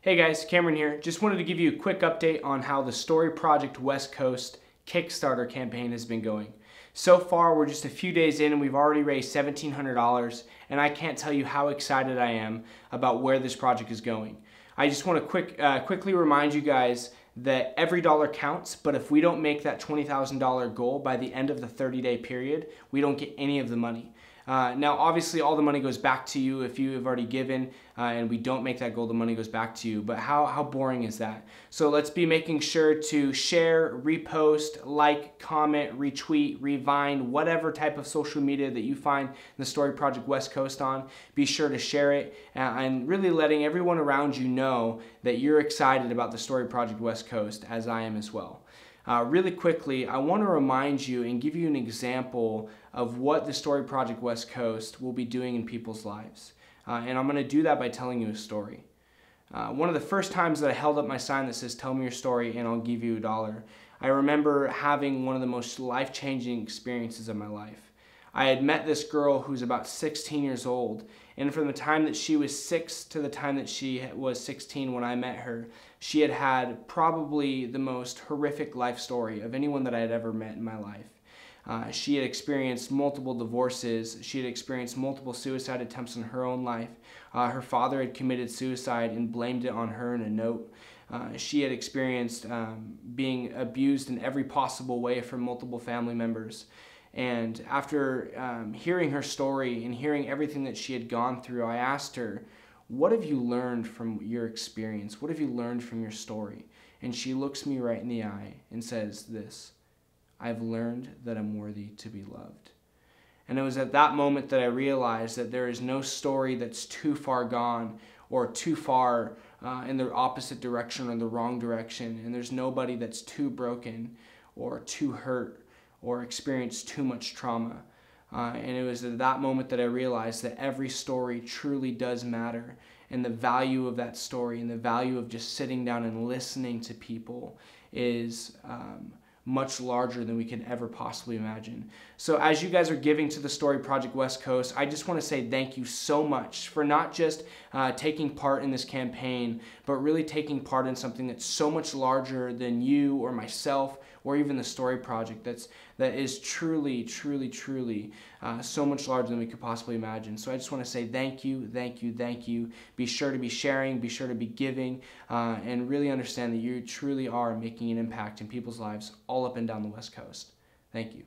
Hey guys, Cameron here. Just wanted to give you a quick update on how the Story Project West Coast Kickstarter campaign has been going. So far, we're just a few days in and we've already raised $1,700, and I can't tell you how excited I am about where this project is going. I just want to quickly remind you guys that every dollar counts, but if we don't make that $20,000 goal by the end of the 30-day period, we don't get any of the money. Now, obviously, all the money goes back to you if you have already given, and we don't make that goal, the money goes back to you. But how boring is that? So let's be making sure to share, repost, like, comment, retweet, revine, whatever type of social media that you find the Story Project West Coast on. Be sure to share it and really letting everyone around you know that you're excited about the Story Project West Coast, as I am as well. Really quickly, I want to remind you and give you an example of what the Story Project West Coast will be doing in people's lives. And I'm going to do that by telling you a story. One of the first times that I held up my sign that says, "Tell me your story and I'll give you $1," I remember having one of the most life-changing experiences of my life. I had met this girl who's about 16 years old, and from the time that she was 6 to the time that she was 16 when I met her, she had had probably the most horrific life story of anyone that I had ever met in my life. She had experienced multiple divorces. She had experienced multiple suicide attempts in her own life. Her father had committed suicide and blamed it on her in a note. She had experienced being abused in every possible way from multiple family members. And after hearing her story and hearing everything that she had gone through, I asked her, "What have you learned from your experience? What have you learned from your story?" And she looks me right in the eye and says this: "I've learned that I'm worthy to be loved." And it was at that moment that I realized that there is no story that's too far gone or too far in the opposite direction or the wrong direction. And there's nobody that's too broken or too hurt or experienced too much trauma. And it was at that moment that I realized that every story truly does matter, and the value of that story and the value of just sitting down and listening to people is much larger than we can ever possibly imagine. So as you guys are giving to the Story Project West Coast, I just want to say thank you so much for not just taking part in this campaign, but really taking part in something that's so much larger than you or myself or even the Story Project. That is truly so much larger than we could possibly imagine. So I just want to say thank you, thank you, thank you. Be sure to be sharing, be sure to be giving, and really understand that you truly are making an impact in people's lives all up and down the West Coast. Thank you.